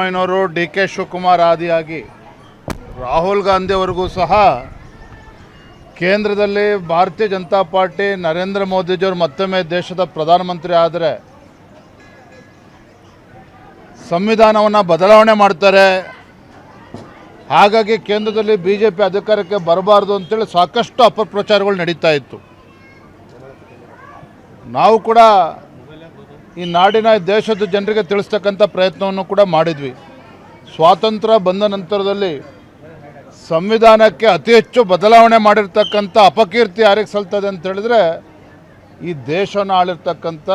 ಸಿದ್ದರಾಮಯ್ಯನವರು D K Shivakumar ಆದಿಯಾಗಿ Rahul ಗಾಂಧಿಯವರೆಗೂ ಸಹ ಕೇಂದ್ರದಲ್ಲಿ ಭಾರತೀಯ ಜನತಾ ಪಾರ್ಟಿ ನರೇಂದ್ರ ಮೋದಿಜಿಯವರು ಮತ್ತೊಮ್ಮೆ ದೇಶದ ಪ್ರಧಾನಮಂತ್ರಿ ಆದರೆ ಸಂವಿಧಾನವನ್ನು ಬದಲಾವಣೆ ಮಾಡ್ತಾರೆ, ಹಾಗಾಗಿ ಕೇಂದ್ರದಲ್ಲಿ BJP ಅಧಿಕಾರಕ್ಕೆ ಬರಬಾರ್ದು ಅಂತೇಳಿ ಸಾಕಷ್ಟು ಅಪಪ್ರಚಾರಗಳು ನಡೀತಾ ಇತ್ತು. ನಾವು ಕೂಡ ಈ ನಾಡಿನ ದೇಶದ ಜನರಿಗೆ ತಿಳಿಸ್ತಕ್ಕಂಥ ಪ್ರಯತ್ನವನ್ನು ಕೂಡ ಮಾಡಿದ್ವಿ. ಸ್ವಾತಂತ್ರ್ಯ ಬಂದ ನಂತರದಲ್ಲಿ ಸಂವಿಧಾನಕ್ಕೆ ಅತಿ ಹೆಚ್ಚು ಬದಲಾವಣೆ ಮಾಡಿರ್ತಕ್ಕಂಥ ಅಪಕೀರ್ತಿ ಯಾರಿಗೆ ಸಲ್ತದೆ ಅಂತ ಹೇಳಿದ್ರೆ ಈ ದೇಶನ ಆಳಿರ್ತಕ್ಕಂಥ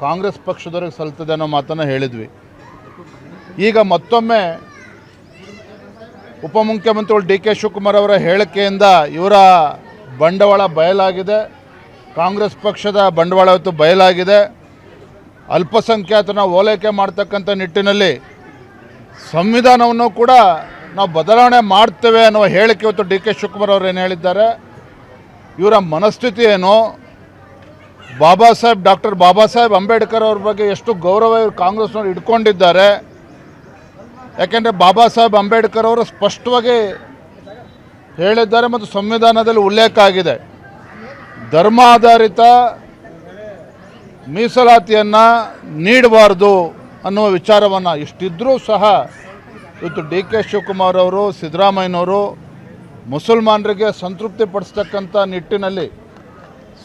ಕಾಂಗ್ರೆಸ್ ಪಕ್ಷದವ್ರಿಗೆ ಸಲ್ತದೆ ಅನ್ನೋ ಮಾತನ್ನು ಹೇಳಿದ್ವಿ. ಈಗ ಮತ್ತೊಮ್ಮೆ ಉಪಮುಖ್ಯಮಂತ್ರಿಗಳು ಡಿ ಕೆ ಶಿವಕುಮಾರ್ ಅವರ ಹೇಳಿಕೆಯಿಂದ ಇವರ ಬಂಡವಾಳ ಬಯಲಾಗಿದೆ. ಕಾಂಗ್ರೆಸ್ ಪಕ್ಷದ ಬಂಡವಾಳ ಇವತ್ತು ಬಯಲಾಗಿದೆ. ಅಲ್ಪಸಂಖ್ಯಾತನ ಓಲೈಕೆ ಮಾಡ್ತಕ್ಕಂಥ ನಿಟ್ಟಿನಲ್ಲಿ ಸಂವಿಧಾನವನ್ನು ಕೂಡ ನಾವು ಬದಲಾವಣೆ ಮಾಡ್ತೇವೆ ಅನ್ನುವ ಹೇಳಿಕೆ ಇವತ್ತು ಡಿ ಕೆ ಶಿವಕುಮಾರ್ ಅವರು ಏನು ಹೇಳಿದ್ದಾರೆ, ಇವರ ಮನಸ್ಥಿತಿ ಏನು, ಡಾಕ್ಟರ್ ಬಾಬಾ ಸಾಹೇಬ್ ಅಂಬೇಡ್ಕರ್ ಅವ್ರ ಬಗ್ಗೆ ಎಷ್ಟು ಗೌರವ ಇವರು ಕಾಂಗ್ರೆಸ್ನವ್ರು ಇಟ್ಕೊಂಡಿದ್ದಾರೆ. ಯಾಕೆಂದರೆ ಬಾಬಾ ಸಾಹೇಬ್ ಅಂಬೇಡ್ಕರ್ ಅವರು ಸ್ಪಷ್ಟವಾಗಿ ಹೇಳಿದ್ದಾರೆ ಮತ್ತು ಸಂವಿಧಾನದಲ್ಲಿ ಉಲ್ಲೇಖ ಆಗಿದೆ, ಧರ್ಮಾಧಾರಿತ ಮೀಸಲಾತಿಯನ್ನು ನೀಡಬಾರ್ದು ಅನ್ನುವ ವಿಚಾರವನ್ನು. ಇಷ್ಟಿದ್ರೂ ಸಹ ಇವತ್ತು ಡಿ ಕೆ ಶಿವಕುಮಾರ್ ಅವರು ಸಿದ್ದರಾಮಯ್ಯನವರು ಮುಸಲ್ಮಾನರಿಗೆ ಸಂತೃಪ್ತಿ ಪಡಿಸ್ತಕ್ಕಂಥ ನಿಟ್ಟಿನಲ್ಲಿ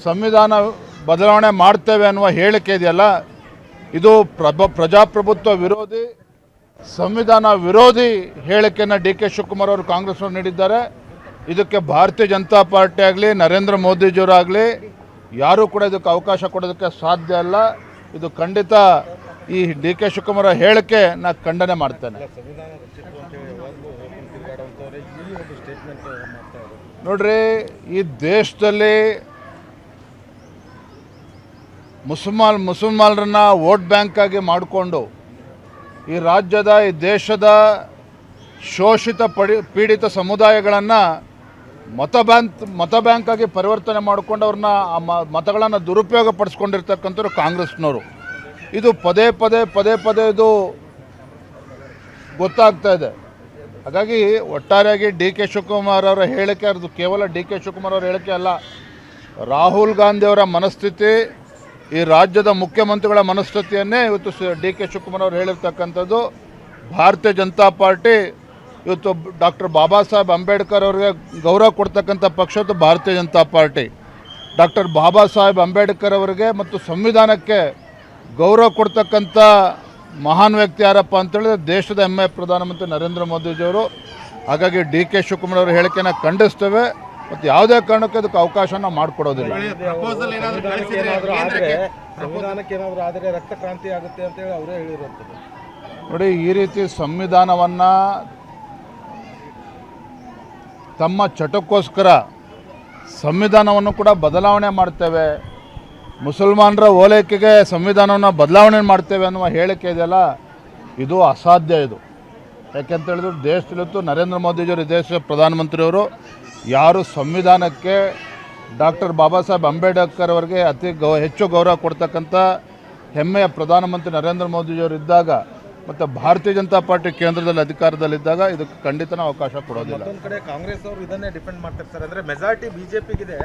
ಸಂವಿಧಾನ ಬದಲಾವಣೆ ಮಾಡ್ತೇವೆ ಅನ್ನುವ ಹೇಳಿಕೆ ಇದೆಯಲ್ಲ, ಇದು ಪ್ರಜಾಪ್ರಭುತ್ವ ವಿರೋಧಿ, ಸಂವಿಧಾನ ವಿರೋಧಿ ಹೇಳಿಕೆಯನ್ನು ಡಿ ಕೆ ಶಿವಕುಮಾರ್ ಅವರು ಕಾಂಗ್ರೆಸ್ನವರು ನೀಡಿದ್ದಾರೆ. ಇದಕ್ಕೆ ಭಾರತೀಯ ಜನತಾ ಪಾರ್ಟಿ ಆಗಲಿ ನರೇಂದ್ರ ಮೋದಿಜಿಯವರಾಗಲಿ ಯಾರೂ ಕೂಡ ಇದಕ್ಕೆ ಅವಕಾಶ ಕೊಡೋದಕ್ಕೆ ಸಾಧ್ಯ ಇಲ್ಲ. ಇದು ಖಂಡಿತ ಈ ಡಿ ಕೆ ಶಿವಕುಮಾರ್ ಹೇಳಿಕೆ ನಾನು ಖಂಡನೆ ಮಾಡ್ತೇನೆ. ನೋಡ್ರಿ, ಈ ದೇಶದಲ್ಲಿ ಮುಸಲ್ಮಾನರನ್ನ ವೋಟ್ ಬ್ಯಾಂಕ್ ಆಗಿ ಮಾಡಿಕೊಂಡು ಈ ರಾಜ್ಯದ ಈ ದೇಶದ ಶೋಷಿತ ಪೀಡಿತ ಸಮುದಾಯಗಳನ್ನು ಮತ ಬ್ಯಾಂಕ್ ಆಗಿ ಪರಿವರ್ತನೆ ಮಾಡಿಕೊಂಡು ಅವ್ರನ್ನ ಮತಗಳನ್ನು ದುರುಪಯೋಗ ಪಡಿಸ್ಕೊಂಡಿರ್ತಕ್ಕಂಥವ್ರು ಕಾಂಗ್ರೆಸ್ನವರು. ಇದು ಪದೇ ಪದೇ ಇದು ಗೊತ್ತಾಗ್ತಾ ಇದೆ. ಹಾಗಾಗಿ ಒಟ್ಟಾರೆಯಾಗಿ ಡಿ ಕೆ ಶಿವಕುಮಾರ್ ಅವರ ಹೇಳಿಕೆ, ಅದು ಕೇವಲ ಡಿ ಕೆ ಶಿವಕುಮಾರ್ ಅವರ ಹೇಳಿಕೆ ಅಲ್ಲ, ರಾಹುಲ್ ಗಾಂಧಿಯವರ ಮನಸ್ಥಿತಿ, ಈ ರಾಜ್ಯದ ಮುಖ್ಯಮಂತ್ರಿಗಳ ಮನಸ್ಥಿತಿಯನ್ನೇ ಇವತ್ತು ಡಿ ಕೆ ಶಿವಕುಮಾರ್ ಅವರು ಹೇಳಿರ್ತಕ್ಕಂಥದ್ದು. ಭಾರತೀಯ ಜನತಾ ಪಾರ್ಟಿ ಇವತ್ತು ಡಾಕ್ಟರ್ ಬಾಬಾ ಸಾಹೇಬ್ ಅಂಬೇಡ್ಕರ್ ಅವರಿಗೆ ಗೌರವ ಕೊಡ್ತಕ್ಕಂಥ ಪಕ್ಷ ಇವತ್ತು ಭಾರತೀಯ ಜನತಾ ಪಾರ್ಟಿ. ಡಾಕ್ಟರ್ ಬಾಬಾ ಸಾಹೇಬ್ ಅಂಬೇಡ್ಕರ್ ಅವರಿಗೆ ಮತ್ತು ಸಂವಿಧಾನಕ್ಕೆ ಗೌರವ ಕೊಡ್ತಕ್ಕಂಥ ಮಹಾನ್ ವ್ಯಕ್ತಿ ಯಾರಪ್ಪ ಅಂತೇಳಿದ್ರೆ ದೇಶದ ಹೆಮ್ಮೆಯ ಪ್ರಧಾನಮಂತ್ರಿ ನರೇಂದ್ರ ಮೋದಿಜಿಯವರು. ಹಾಗಾಗಿ ಡಿ ಕೆ ಶಿವಕುಮಾರ್ ಅವರ ಹೇಳಿಕೆಯನ್ನು ಖಂಡಿಸ್ತೇವೆ ಮತ್ತು ಯಾವುದೇ ಕಾರಣಕ್ಕೂ ಅದಕ್ಕೆ ಅವಕಾಶನ ಮಾಡಿಕೊಡೋದಿಲ್ಲ. ನೋಡಿ, ಈ ರೀತಿ ಸಂವಿಧಾನವನ್ನು ತಮ್ಮ ಚಟಕ್ಕೋಸ್ಕರ ಸಂವಿಧಾನವನ್ನು ಕೂಡ ಬದಲಾವಣೆ ಮಾಡ್ತೇವೆ, ಮುಸಲ್ಮಾನರ ಓಲೈಕೆಗೆ ಸಂವಿಧಾನವನ್ನು ಬದಲಾವಣೆ ಮಾಡ್ತೇವೆ ಅನ್ನುವ ಹೇಳಿಕೆ ಇದೆಯಲ್ಲ, ಇದು ಅಸಾಧ್ಯ. ಇದು ಯಾಕೆಂತೇಳಿದ್ರು ದೇಶದಲ್ಲಿತ್ತು ನರೇಂದ್ರ ಮೋದಿಜಿಯವರು ದೇಶದ ಪ್ರಧಾನಮಂತ್ರಿಯವರು. ಯಾರು ಸಂವಿಧಾನಕ್ಕೆ ಡಾಕ್ಟರ್ ಬಾಬಾ ಸಾಹೇಬ್ ಅಂಬೇಡ್ಕರ್ ಅವರಿಗೆ ಹೆಚ್ಚು ಗೌರವ ಕೊಡ್ತಕ್ಕಂಥ ಹೆಮ್ಮೆಯ ಪ್ರಧಾನಮಂತ್ರಿ ನರೇಂದ್ರ ಮೋದಿಜಿಯವರು ಇದ್ದಾಗ ಮತ್ತು ಭಾರತೀಯ ಜನತಾ ಪಾರ್ಟಿ ಕೇಂದ್ರದಲ್ಲಿ ಅಧಿಕಾರದಲ್ಲಿದ್ದಾಗ ಇದಕ್ಕೆ ಖಂಡಿತ ಅವಕಾಶ ಕೊಡೋದಿಲ್ಲ. ಒಂದು ಕಡೆ ಕಾಂಗ್ರೆಸ್ ಅವರು ಇದನ್ನೇ ಡಿಪೆಂಡ್ ಮಾಡ್ತಿರ್ತಾರೆ, ಅಂದರೆ ಮೆಜಾರಿಟಿ BJPಗಿದೆ,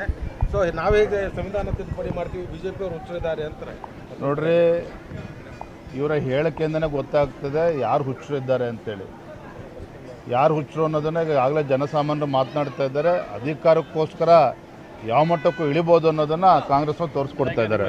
ಸೊ ನಾವು ಹೇಗೆ ಸಂವಿಧಾನ ತಿದ್ದುಪಡಿ ಮಾಡ್ತೀವಿ, BJP ಅವರು ಹುಚ್ಚರಿದ್ದಾರೆ ಅಂತಾರೆ. ನೋಡ್ರಿ, ಇವರ ಹೇಳಿಕೆಯಿಂದನೇ ಗೊತ್ತಾಗ್ತದೆ ಯಾರು ಹುಚ್ಚರಿದ್ದಾರೆ ಅಂತೇಳಿ. ಯಾರು ಹುಚ್ಚರು ಅನ್ನೋದನ್ನ ಈಗಾಗಲೇ ಜನಸಾಮಾನ್ಯರು ಮಾತನಾಡ್ತಾ ಇದ್ದಾರೆ. ಅಧಿಕಾರಕ್ಕೋಸ್ಕರ ಯಾವ ಮಟ್ಟಕ್ಕೂ ಇಳಿಬೋದು ಅನ್ನೋದನ್ನು ಕಾಂಗ್ರೆಸ್ನವರು ತೋರಿಸ್ಕೊಡ್ತಾ ಇದ್ದಾರೆ.